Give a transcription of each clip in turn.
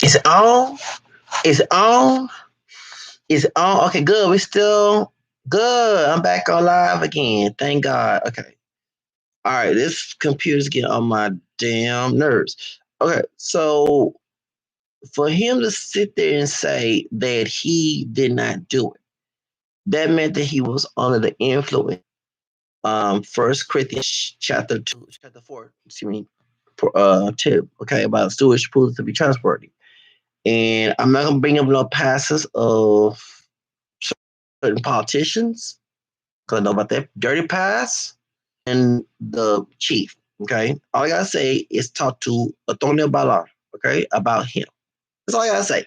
Is it on? Is it on? Is it on? Okay, good. We still good. I'm back on live again. Thank God. Okay. All right. This computer's getting on my damn nerves. Okay. So for him to sit there and say that he did not do it, that meant that he was under the influence. First Corinthians chapter 2, chapter 4, excuse me, 2, okay, about stewardship proves to be trustworthy. And I'm not gonna bring up no passes of certain politicians because I know about that dirty pass and the chief. Okay, all I gotta say is talk to Antonio Ballard. Okay, about him. That's all I gotta say.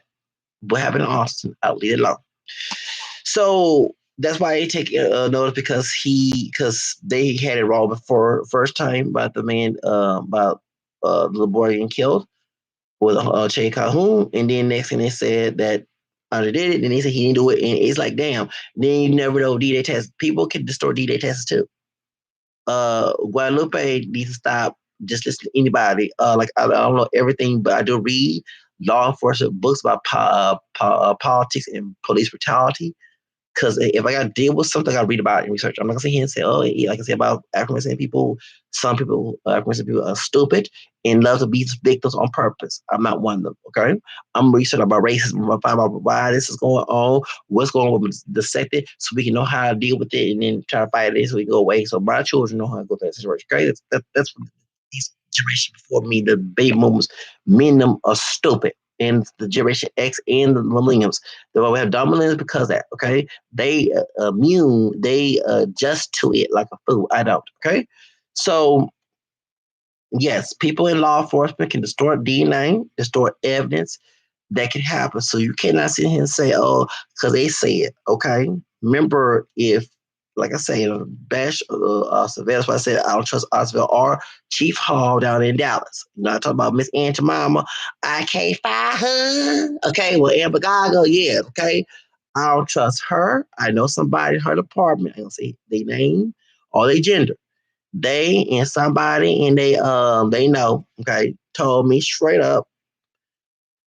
What happened in Austin? I'll leave it alone. So that's why I take notice because they had it wrong before first time about the man about the boy getting killed with Che Calhoun, and then next thing they said that Andre did it, and they said he didn't do it, and it's like damn. Then you never know D-Day tests. People can distort D-Day tests too. Guadalupe needs to stop just listening to anybody. Like I don't know everything, but I do read law enforcement books about politics and police brutality. Because if I got to deal with something, I got to read about it and research. I'm not going to sit here and say, oh, yeah, like I said about African American people, some people, African American people are stupid and love to be victims on purpose. I'm not one of them, okay? I'm researching about racism, I'm find out why this is going on, what's going on with the sector, so we can know how to deal with it and then try to fight it so we go away. So my children know how to go through that situation, okay? That's what these generation before me, the baby boomers, many of them are stupid. And the Generation X and the millennials. They will have dominance because of that, okay? They immune, they adjust to it like a fool. I don't, okay? So, yes, people in law enforcement can distort DNA, distort evidence. That can happen. So you cannot sit here and say, oh, because they say it, okay? Remember, if, like I say, Bash Surveillance, what I said, I don't trust Oswald or Chief Hall down in Dallas. You know, I talk about Miss Aunt Jemima. I can't fire her. Okay, well, Amber Gaga, yeah, okay. I don't trust her. I know somebody in her department. I don't say their name or their gender. They and somebody and they know, okay, told me straight up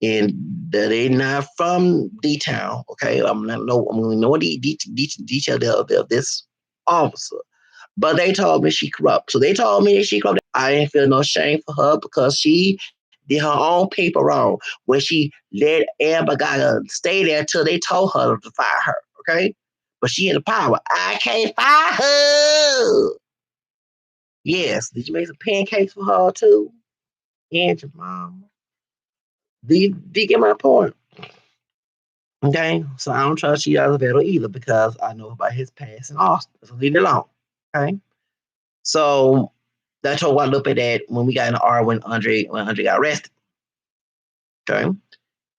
and that they not from D Town. Okay, I'm not know I'm gonna know the detail of this officer, but they told me she corrupt. So they told me that she corrupt. I didn't feel no shame for her because she did her own paper wrong when she let Amber Gaga stay there till they told her to fire her. Okay, but she had the power. I can't fire her. Yes, did you make some pancakes for her too? And your mom. Did you get my point? Okay, so I don't trust you Azevedo either because I know about his past in Austin. So leave it alone. Okay, so that's what I looked at that when we got in the R when Andre got arrested. Okay,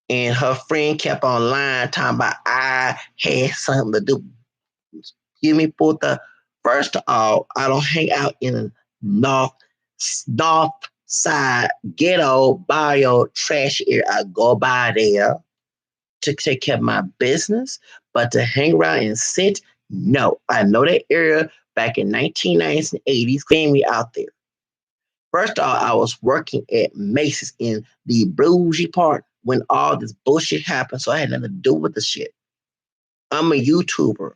and her friend kept on lying, talking about I had something to do. Give me for the first of all, I don't hang out in the north side ghetto bio trash area. I go by there to take care of my business, but to hang around and sit, no. I know that area back in 1990s and 80s, clean me out there. First of all, I was working at Macy's in the bougie part when all this bullshit happened, so I had nothing to do with the shit. I'm a YouTuber,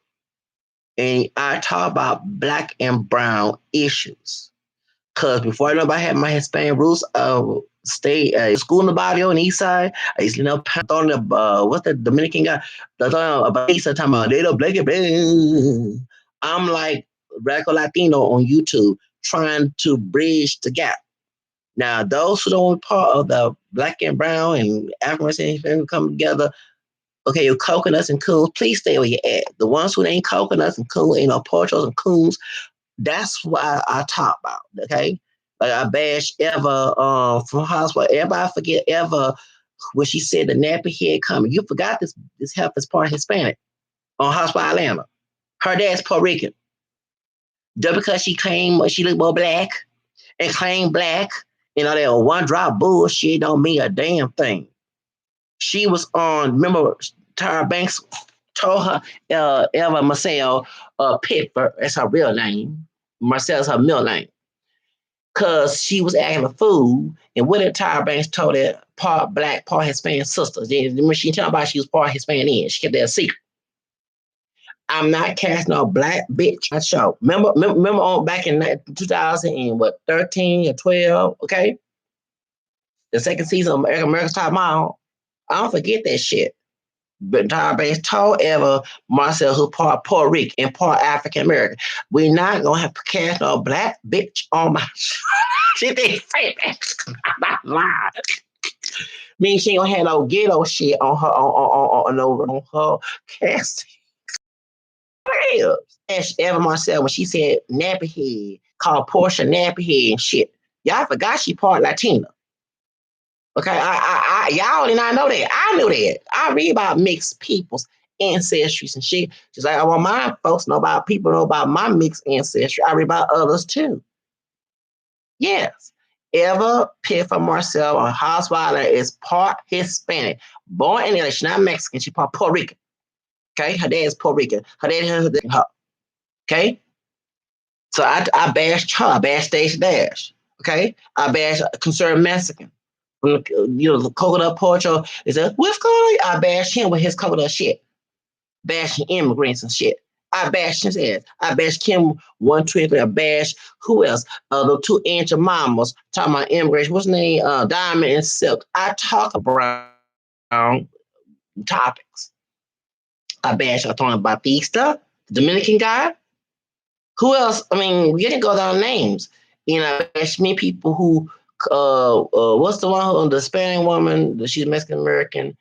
and I talk about black and brown issues. Cause before I know about having my Hispanic roots, stay school in the barrio on the east side. I used to know on the what's the Dominican guy? The about east side talking about they don't black it. I'm like radical Latino on YouTube trying to bridge the gap. Now those who don't part of the black and brown and African American come together. Okay, your coconuts and coons, please stay where you're at. The ones who ain't coconuts and coons, ain't no porchos and coons, that's what I talk about. Okay, like I bash Eva from hospital. Everybody forget Eva when she said the nappy head coming. You forgot this half is part Hispanic on Hospital Atlanta. Her dad's Puerto Rican. Just because she claimed she looked more black and claimed black, that one drop bullshit don't mean a damn thing. She was on. Remember, Tyra Banks told her Eva Marcel Pittford. That's her real name. Marcel's her middle name. Cause she was acting a fool. And what did Tyra Banks told that part black, part Hispanic sister. Then when she talking about she was part Hispanic, she kept that secret. I'm not casting a black bitch on the show. Remember on back in 2013 or 12, okay? The second season of America's Top Model. I don't forget that shit. But Tyra Banks told Eva Marcel, who's part Puerto Rican and part African American, we're not gonna have to cast no black bitch on my show. She didn't say that. I'm not lying. Mean she ain't gonna have no ghetto shit on her on her casting. And Eva Marcel, when she said nappy head, called Portia nappy head and shit. Y'all forgot she part Latina. Okay, y'all did not know that. I knew that. I read about mixed people's ancestries and shit. Just like I want my folks know about people know about my mixed ancestry. I read about others too. Yes. Eva Piffer Marcel on Housewives is part Hispanic. Born in English, not Mexican. She part Puerto Rican. Okay, her dad is Puerto Rican. Her dad is her. Okay, so I bashed her. I bashed Stacey Dash. Okay, I bashed conservative Mexican. The coconut porcho is a what's going on? I bashed him with his coconut shit. Bashing immigrants and shit. I bashed his ass. I bashed Kim 123. I bashed who else? The two ancient mamas talking about immigration. What's his name? Diamond and Silk. I talk about topics. I bashed Antonio Batista, the Dominican guy. Who else? I mean, we didn't go down names. You know, there's many people who, what's the one who, the Spanish woman, she's Mexican American,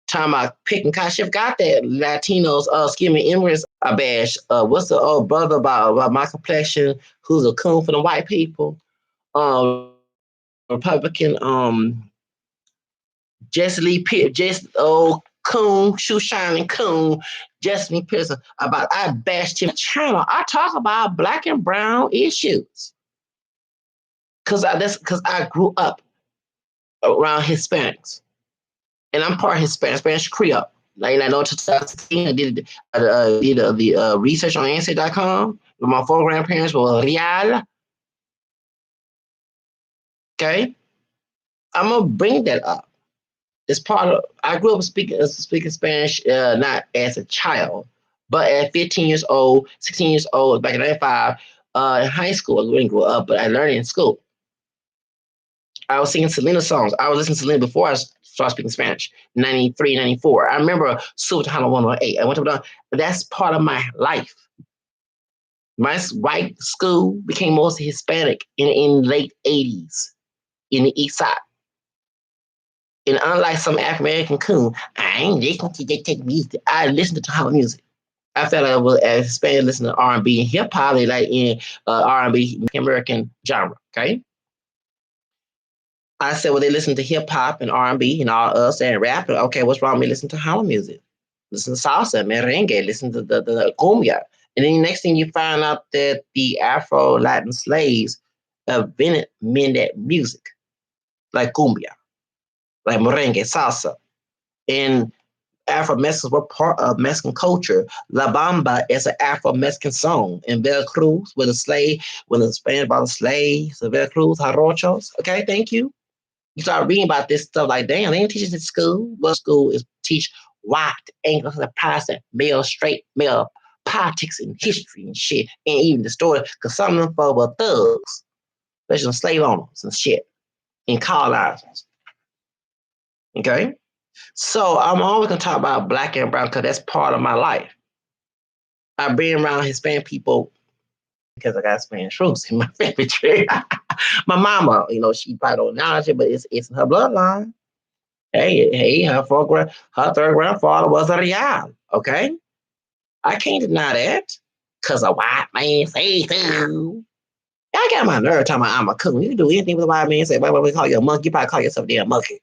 talking about picking cotton. She got that Latinos, excuse me, immigrants are bash. What's the old brother about my complexion, who's a coon for the white people? Republican, Jesse Lee Pierce, just old coon, shoe shining coon, Jesse Lee Pierce, about I bashed him channel. I talk about black and brown issues. Cause I grew up around Hispanics. And I'm part Hispanic, Spanish Creole. Like I know 2016, I did the research on ancestry.com with my four grandparents were Real. Okay. I'm gonna bring that up. It's part of I grew up speaking Spanish, not as a child, but at 15 years old, 16 years old, back in 95, in high school, I didn't grow up, but I learned it in school. I was singing Selena songs. I was listening to Selena before I started speaking Spanish, 93, 94. I remember Super Tejano 108. I went to the, that's part of my life. My white school became mostly Hispanic in late 80s in the East Side. And unlike some African American coon, I ain't listening to they take music. I listen to Tejano music. I felt like I was as Hispanic listening to R&B and hip hop, they like in R&B American genre. Okay. I said, well, they listen to hip hop and R&B and all us and rap. Okay, what's wrong with me listening to house music? Listen to salsa, merengue, listen to the cumbia. And then the next thing you find out that the Afro-Latin slaves invented that music, like cumbia, like merengue, salsa. And Afro-Mexicans were part of Mexican culture. La Bamba is an Afro-Mexican song. In Veracruz, when the Spanish brought the slaves, the Veracruz, Jarochos. Okay, thank you. You start reading about this stuff like, damn, they ain't teaching in school. What school is teach white, English, and Protestant, male, straight, male politics and history and shit, and even the story, because some of them folks were thugs, especially slave owners and shit, and colonizers. Okay? So I'm always going to talk about black and brown because that's part of my life. I've been around Hispanic people because I got Spanish roots in my family tree. My mama, she probably don't acknowledge it, but it's in her bloodline. Hey, her third grandfather was a Real. Okay, I can't deny that because a white man say so. I got my nerve talking about I'm a coon. You can do anything with a white man say, why we call you a monkey? You probably call yourself a damn monkey.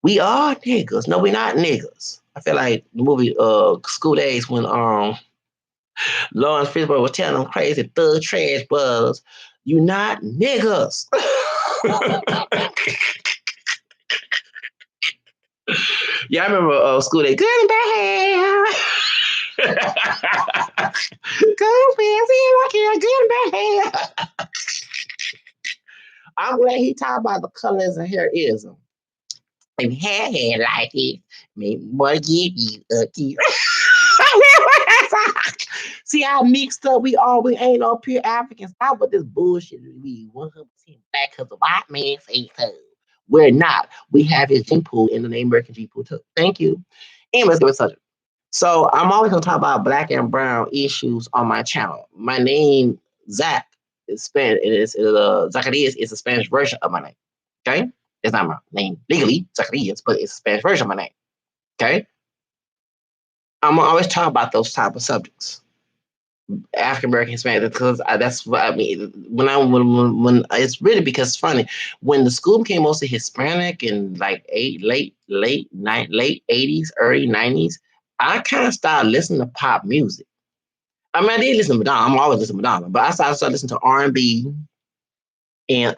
We are niggas. No, we're not niggas. I feel like the movie School Days when Lawrence Fishburne was telling them crazy thug trash brothers, you not niggas. Yeah, I remember School Day. Good and bad. Good and bad. Good and bad. I'm glad he talked about the colors and hairism. If you had hair like this, maybe boy give you a key. See how mixed up we ain't no pure Africans. Stop with this bullshit. We 100% black because the white man say so. We're not. We have his gene pool in the name American gene pool too. Thank you. And let's get with subject. So I'm always gonna talk about black and brown issues on my channel. My name Zach is Spanish. Zacarias is a Spanish version of my name. Okay, it's not my name legally, Zacarias, but it's a Spanish version of my name. Okay, I'm gonna always talk about those type of subjects. African American Hispanic because that's what I mean. When it's really because it's funny when the school became mostly Hispanic in like late 80s, early 90s. I kind of started listening to pop music. I mean, I did listen to Madonna. I'm always listening to Madonna, but I started listening to R&B and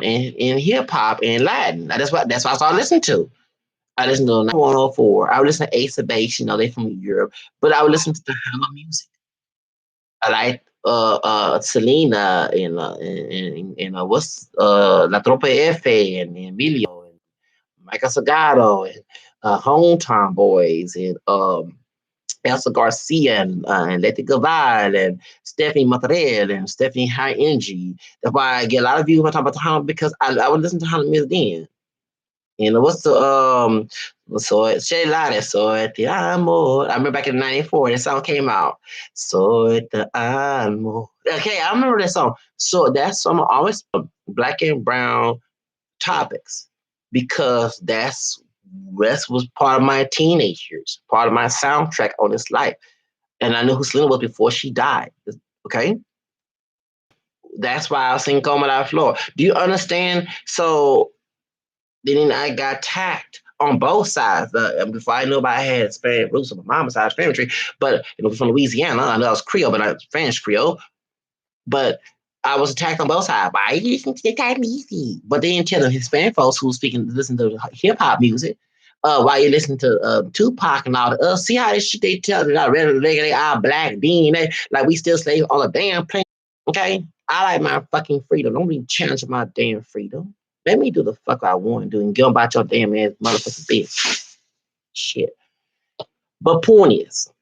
and hip hop and Latin. That's what I started listening to. I listened to 104. I would listen to Ace of Base, they from Europe, but I would listen to the Hammer music. I like Selena and what's La Tropa F and Emilio and Michael Sagado and Hometown Boys and Elsa Garcia and Leti Gaval and Stephanie Matarel and Stephanie High Energy. That's why I get a lot of views when I talk about the Hana because I would listen to Hana music then. What's the Shay Lotte, Soy Te Amo. I remember back in '94 that song came out. Soy Te Amo. Okay, I remember that song. So that's some always black and brown topics because that's was part of my teenage years, part of my soundtrack on this life. And I knew who Selena was before she died. Okay. That's why I was singing Come Out Floor. Do you understand? So then I got attacked on both sides. Before I knew about I had Spanish roots on my mama's side, Spanish tree, but from Louisiana, I know I was Creole, but not French Creole. But I was attacked on both sides. Why you listen to the Chinese? But they didn't tell the Hispanic folks who listen to hip hop music. While you listen to Tupac and all the see how this shit they tell that they are black, DNA, like we still slave on a damn plane. Okay, I like my fucking freedom. Don't be challenging my damn freedom. Let me do the fuck I want to do and get about your damn ass motherfucking bitch. Shit. But point is,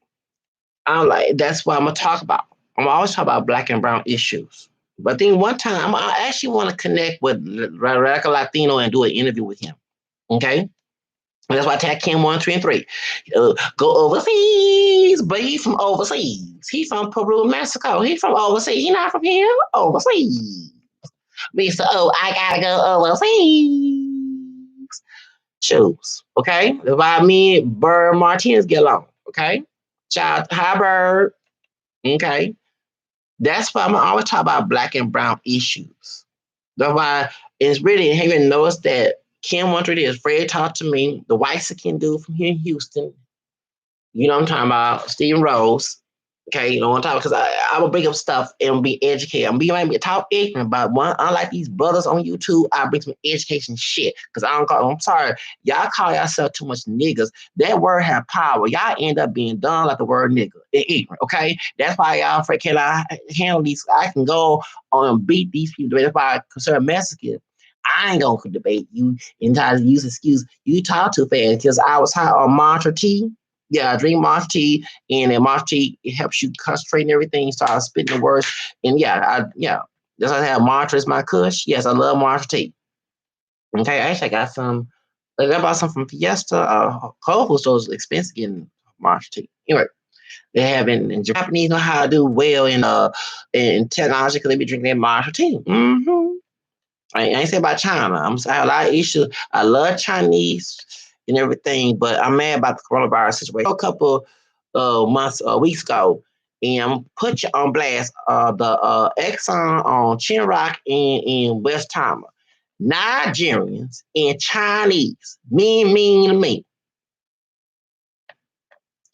I'm like, that's what I'm gonna talk about. I'm always talk about black and brown issues. But then one time, I actually want to connect with Radical Latino and do an interview with him. Okay. And that's why I tag Kim 1, 3, and 3. Go overseas, but he's from overseas. He's from Peru, Mexico. He's from overseas. He's not from here. Overseas. Mr. Oh, I gotta go overseas. Shoes. Okay. That's why me and Bird Martinez get along. Okay. Shout out to Hi Bird. Okay. That's why I'm always talk about black and brown issues. That's why it's really having noticed that Kim 130 is afraid to talk to me, the white skin dude from here in Houston. You know what I'm talking about, Stephen Rose. Okay, you know what I'm talking about? Because I will bring up stuff and be educated. I'm being like talk ignorant, but one unlike these brothers on YouTube, I bring some education shit. Because I don't call I'm sorry, y'all call yourself too much niggas. That word have power. Y'all end up being done like the word nigga. Ignorant, okay? That's why y'all afraid can I handle these? I can go on and beat these people. That's why I consider Mexican. I ain't gonna debate you and try to use excuse. You talk too fast because I was high on Mantra T. Yeah, I drink Monster Tea, and then Monster Tea it helps you concentrate and everything. Start spitting the words, and that's why I have Monster is my kush. Yes, I love Monster Tea. Okay, actually, I got some. Like, I bought some from Fiesta. Whole Foods stores expensive getting Monster Tea. Anyway, they have in Japanese know how to do well in technology because they be drinking that Monster Tea. Mm-hmm. I ain't saying about China. I'm saying a lot of issues. I love Chinese and everything, but I'm mad about the coronavirus situation. A couple weeks ago, and I'm put you on blast. The Exxon on Chinrock and West Tama, Nigerians and Chinese, mean to me.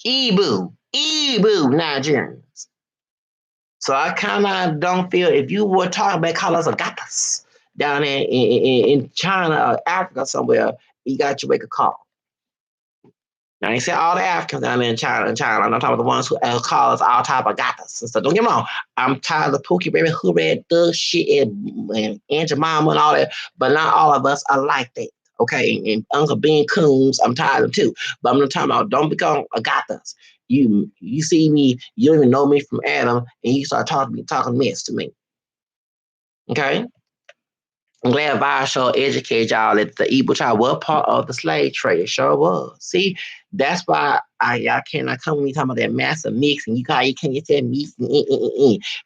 Ebu Nigerians. So I kind of don't feel if you were talking about colors of gatas down there in China or Africa somewhere, you got to make a call. I ain't say all the Africans down there in China. I'm not talking about the ones who call us all type of gatas and stuff. Don't get me wrong. I'm tired of Pookie Baby, who read thug shit and Aunt Jemima and all that, but not all of us are like that. Okay, and Uncle Ben Coons, I'm tired of too. But I'm not talking about don't become a gatas. You see me, you don't even know me from Adam, and you start talking mess to me. Okay? I'm glad Vi Show educate y'all that the Igbo tribe was part of the slave trade. It sure was. See, that's why y'all cannot come with me talking about that massive mix and you can't get that mix.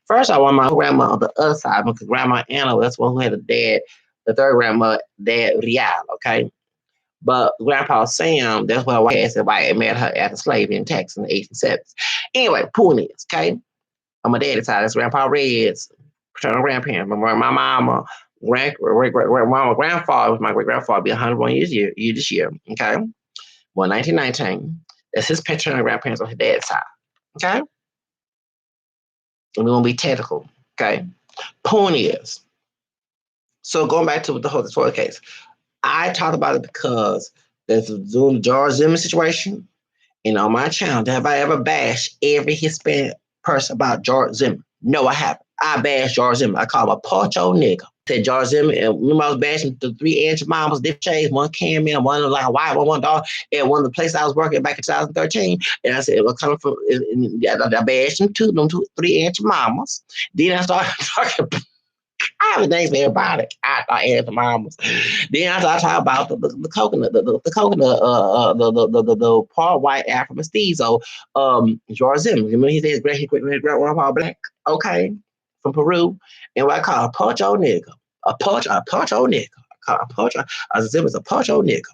First, I want my grandma on the other side because Grandma Anna was one who had a dad, the third grandma, Dad Rial, okay? But Grandpa Sam, that's what I said why it met her as a slave in Texas in the 1870s. Anyway, point is, okay? On my daddy's side, that's Grandpa Red's paternal grandparents. My mama, my grandfather was my great grandfather, be 101 years this year. Okay. Well, 1919. That's his paternal grandparents on his dad's side. Okay. And we're going to be technical. Okay. Point is, so going back to the whole case, I talked about it because there's the George Zimmerman situation. And on my channel, have I ever bashed every Hispanic person about George Zimmerman? No, I haven't. I bashed George Zimmerman. I call him a pocho nigga. Said George Zimmerman, and remember I was bashing the 3 inch mamas, different shades, one came in, one like a white one dog, and one of the places I was working back in 2013. And I said, well, coming from, I bashed them them 3 inch mamas. Then I started talking. I have a name for everybody. I asked the mamas. Then I started talking about the coconut, the coconut, the part white Afro mestizo, George Zimmerman. Remember he said his great grandpa black, okay, from Peru, and what I call a pocho nigga, a pocho nigga, I call a pocho. Zimmerman's a pocho nigga,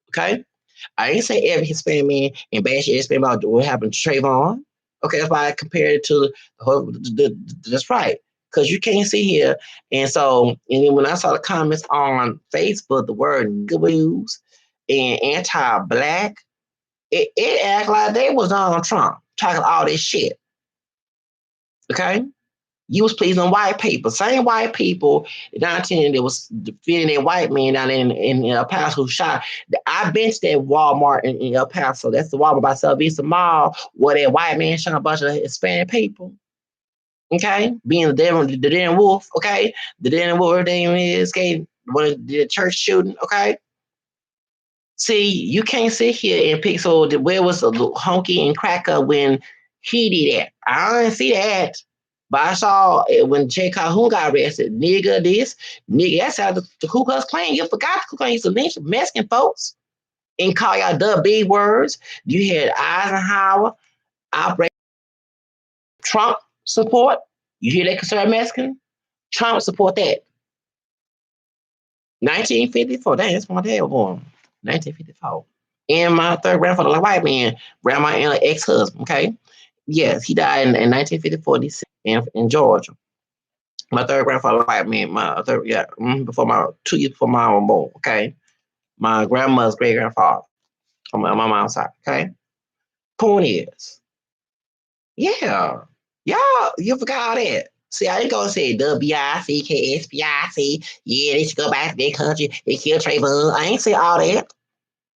okay. I ain't say every Hispanic man and bash every Hispanic about what happened to Trayvon. Okay, that's why I compared it to that's right. Because you can't see here. And so, and then when I saw the comments on Facebook, the word nigga and anti-black, it act like they was Donald Trump talking all this shit. Okay? You was pleasing white people. Same white people in 19 that was defending that white man down in El Paso who shot. I've been to that Walmart in El Paso. That's the Walmart by South Vista Mall where that white man shot a bunch of Hispanic people. Okay, being the damn wolf. Okay, the damn wolf name is the church shooting. Okay, see, you can't sit here and pick. So where was the honky and cracker when he did that? I didn't see that, but I saw it when Jay Calhoun got arrested. Nigga, this nigga. That's how the Ku Klux Klan. You forgot the Ku Klux Klan used to lynch Mexican folks and call y'all the big words. You had Eisenhower, Operation Trump support. You hear that, conservative Mexican? Trump support that. 1954. Dang, that's when my dad was born. 1954. And my third grandfather, like white man, grandma and ex-husband. Okay. Yes, he died in 1954 in Georgia. My third grandfather, white man, my third, yeah, before my 2 years before my mom was born. Okay. My grandmother's great grandfather on my mom's side. Okay. Point is, yeah, y'all, you forgot all that. See, I ain't gonna say WICKSPIC. Yeah, they should go back to their country. They killed Trayvon. I ain't say all that.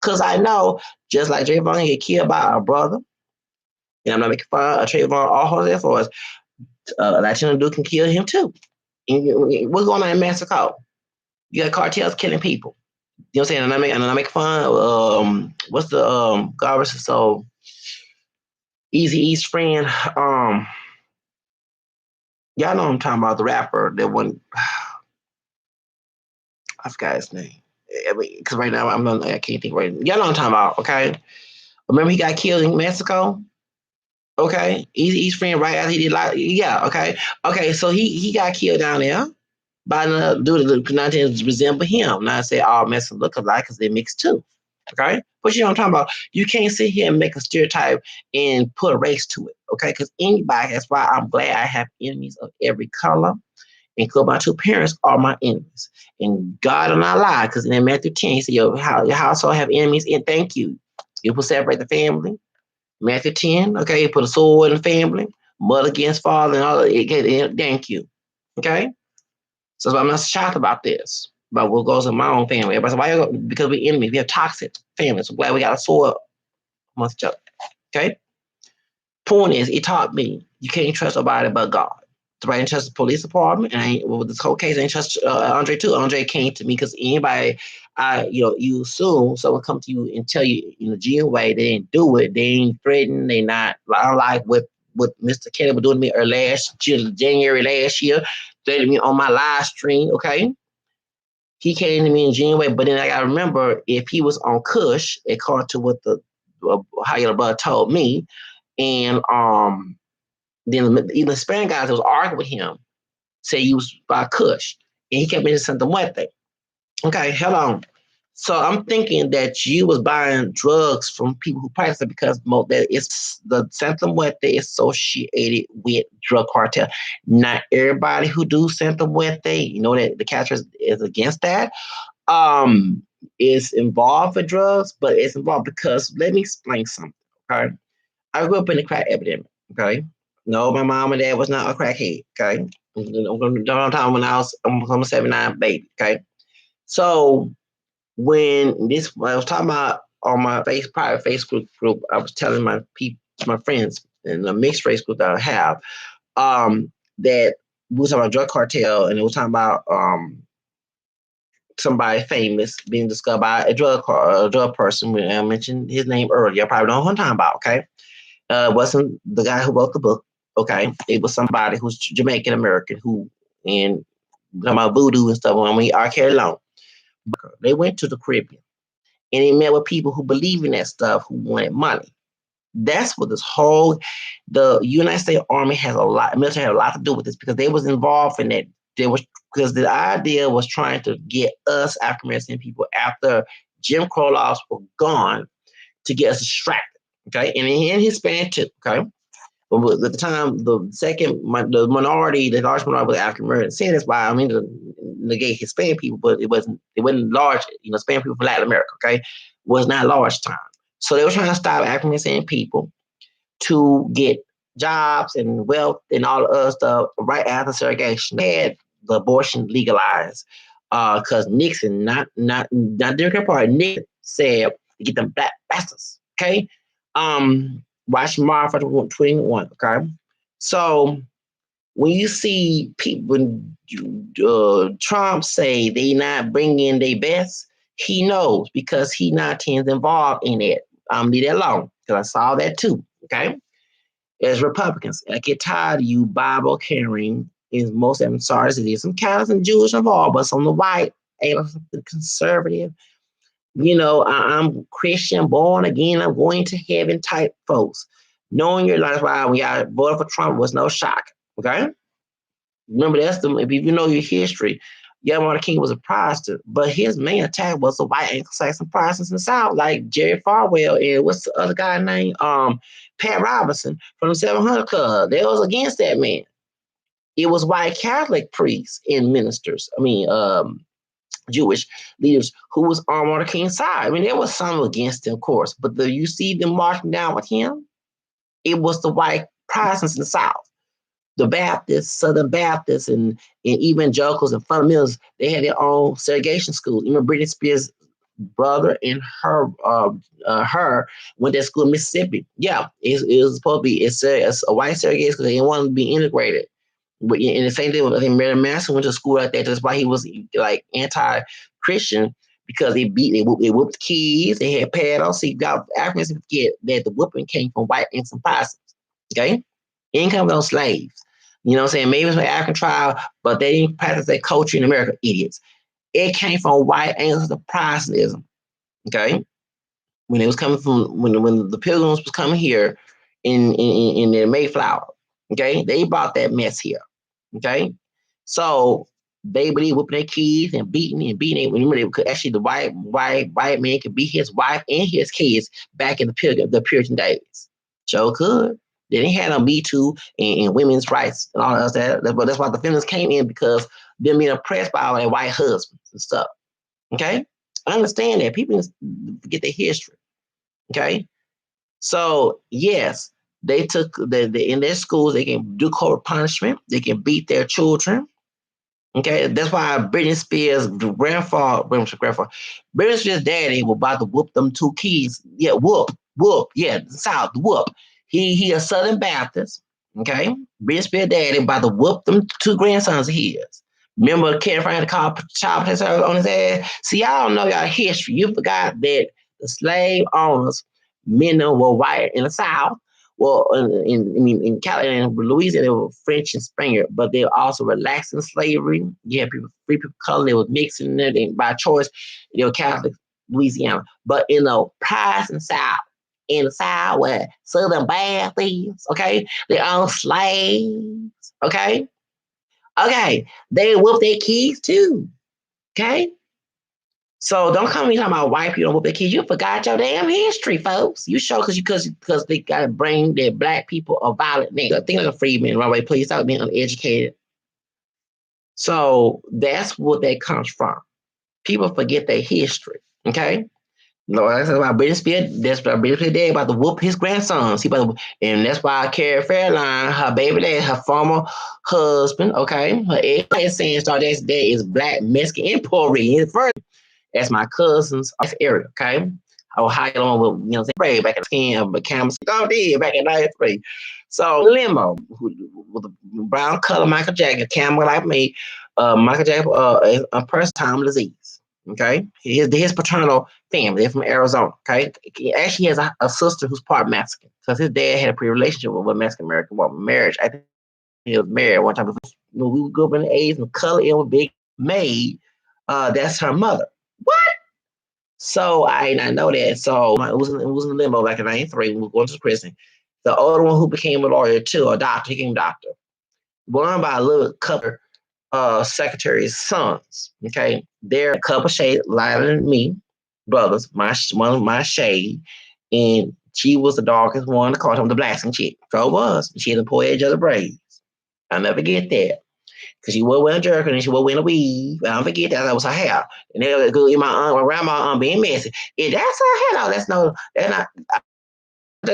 Because I know, just like Trayvon get killed by a brother, and I'm not making fun of Trayvon all his efforts, Latino dude can kill him too. And what's going on in Mexico? You got cartels killing people. You know what I'm saying? And I'm not making fun of, what's the, garbage, so Easy East friend, y'all know what I'm talking about, the rapper that one. I forgot his name. I mean, because right now I can't think right. Y'all know what I'm talking about, okay? Remember he got killed in Mexico? Okay, East friend right after he did like okay. So he got killed down there by the dude that not to resemble him. Not to say all Mexicans look alike because they mixed too. Okay, but you know what I'm talking about. You can't sit here and make a stereotype and put a race to it. Okay, because anybody. That's why I'm glad I have enemies of every color. And because my two parents are my enemies. And God will not lie, because in Matthew 10, he said, your household have enemies, and thank you. You will separate the family. Matthew 10, okay, you put a sword in the family, mother against father, and all that. Thank you. Okay? So I'm not shocked about this, about what goes in my own family. Everybody says, why? Because we're enemies. We have toxic families. So glad we got a sword Must joke. Okay. Point is, it taught me you can't trust nobody but God. So I didn't trust the police department, and with this whole case, I didn't trust Andre too. Andre came to me because anybody, you assume someone come to you and tell you in a genuine way they didn't do it, they ain't threatened, they not unlike what Mr. Kelly was doing to me January last year, threatening me on my live stream. Okay, he came to me in genuine way, but then I gotta remember if he was on Kush, according to what the how your brother told me, and then even the Hispanic guys that was arguing with him say he was by Kush, and he kept mentioning something Muerte. Okay, hold on. So I'm thinking that you was buying drugs from people who practice it because that it's the Santa Muerte is associated with drug cartel. Not everybody who do Santa Muerte, you know that the catcher is against that. Um, is involved with drugs, but it's involved because let me explain something. Okay, I grew up in the crack epidemic. Okay, no, my mom and dad was not a crackhead. Okay, I'm going to time when I'm a 79 baby. Okay, so when I was talking about on my private Facebook group, I was telling my friends in the mixed race group that I have, that we was talking about drug cartel, and it was talking about somebody famous being discovered by a drug person. I mentioned his name earlier. I probably know who I'm talking about. Okay, it wasn't the guy who wrote the book. Okay, it was somebody who's Jamaican American who and talking about voodoo and stuff. I mean, R. Kelly Long. They went to the Caribbean and they met with people who believe in that stuff who wanted money. That's what the United States Army military had a lot to do with this because they was involved in that. They was because the idea was trying to get us African American people after Jim Crow laws were gone to get us distracted. Okay, and Hispanic too. Okay, but at the time, the large minority was African American. Saying that's why I mean to negate Hispanic people, but it wasn't large. Hispanic people from Latin America, okay, was not large time. So they were trying to stop African American people to get jobs and wealth and all the other stuff right after segregation. They had the abortion legalized because Nixon, not Democrat Party, Nixon said to get them black bastards. Okay, watch March 21. Okay, so when you see people, when Trump say they not bringing their best, he knows because he not tends involved in it. Leave that alone because I saw that too. Okay, as Republicans, I get tired of you Bible carrying. Is most of them sorry, there's some Catholics and Jewish involved, but some the white, conservative. I'm Christian, born again, I'm going to heaven type folks. Knowing your life, why when y'all voted for Trump was no shock. Okay, remember that's if you know your history. Young Martin King was a Protestant, but his main attack was the white Anglo-Saxon Protestants in the South, like Jerry Falwell and what's the other guy named Pat Robertson from the 700 Club. They was against that man. It was white Catholic priests and ministers. Jewish leaders who was on Martin King's side. I mean, there was some against him, of course, but you see them marching down with him. It was the white Protestants in the South. The Baptists, Southern Baptists, and evangelicals and fundamentalists, they had their own segregation schools. Even Britney Spears' brother and her went to school in Mississippi. Yeah, it was supposed to be it's a white segregation school. They didn't want to be integrated. But and the same thing, I think Marilyn Manson went to school like that. That's why he was like anti-Christian because they whooped kids. They had paddles. See, Africans forget that the whooping came from white and some Protestants. Okay, it didn't come from those slaves. You know what I'm saying? Maybe it's an African tribe, but they didn't practice that culture in America. Idiots. It came from white and Protestantism. Okay, when it was coming from when the Pilgrims was coming here in the Mayflower. Okay, they brought that mess here. Okay, so they believe whooping their kids and beating. Remember, they could actually the white man could beat his wife and his kids back in the Puritan days. So could. They didn't have no Me Too and women's rights and all that. But that's why the feminists came in because them being oppressed by all their white husbands and stuff. Okay, I understand that people forget their history. Okay, so yes, they took in their schools. They can do corporal punishment. They can beat their children. Okay, that's why Britney Spears' Britney Spears' daddy was about to whoop them two kids. Yeah, whoop. Whoop, yeah, South, Whoop. He a Southern Baptist, okay? Bridgefield daddy about to whoop them two grandsons of his. Remember Ken Frank had to call child protector on his ass? See, y'all don't know y'all history. You forgot that the slave owners, many of them were white in the South. Well, in California and Louisiana, they were French and Spaniard, but they were also relaxing slavery. You had people, free people of color, they was mixing it by choice. They were Catholic Louisiana. But in the prize and South, in the South where Southern bad thieves, okay? They own slaves, okay? Okay, they whoop their kids too, okay? So don't come me talking about white people don't whoop their kids. You forgot your damn history, folks. You show because they got to bring that black people are violent. Think like a freedman, right away. Please stop being uneducated. So that's what that comes from. People forget their history, okay? No, like I said about Britney that's about Britney Day about to whoop his grandsons. And that's why Carrie Fairline, her baby dad, her former husband, okay, her ex saying star dad's dad is black, Mexican, and Puerto Rican. First, that's my cousin's area, okay. Ohio, with Brave back in the skin of the cameras. Oh, did back in '93. So limo with a brown color Michael Jackson, camera like me, Michael Jackson, a person time disease. Okay, his paternal family, they're from Arizona. Okay, he actually has a sister who's part Mexican because his dad had a pre-relationship with a Mexican American woman. Marriage, I think he was married one time. We grew up in the '80s and color it was big. Maid, that's her mother. What? So I did not know that. So it was in limbo back in '93 when we were going to prison. The older one who became a lawyer too, a doctor, he became a doctor. Born by a little couple secretary's sons. Okay, they're a couple shades lighter than me, brothers. One of my shade, and she was the darkest one. They called him the black chick. So it was. She had the poor edge of the braids. I'll never get that. Because she was wearing a jerkin and she was wearing a weave. I don't forget that was her hair. And they would go in my grandma being messy. If that's her hair, no, that's not. They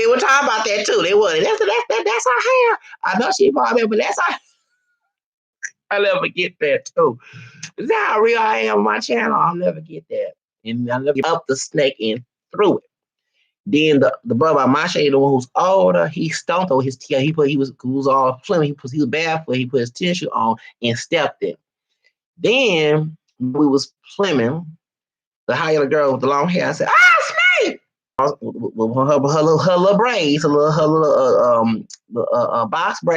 were talking about that too. They were. That's her hair. I know she probably, but that's her. I'll never forget that too. Is that how real I am on my channel? I'll never get that. And I'll never get up the snake and through it. Then the brother by my shade, the one who's older, he stomped over his tail. He was all flimmy. He was barefoot. He put his tissue on and stepped it. Then we was Fleming, the high yellow girl with the long hair. I said, "Ah, snake!" With her little braids, her little box braid.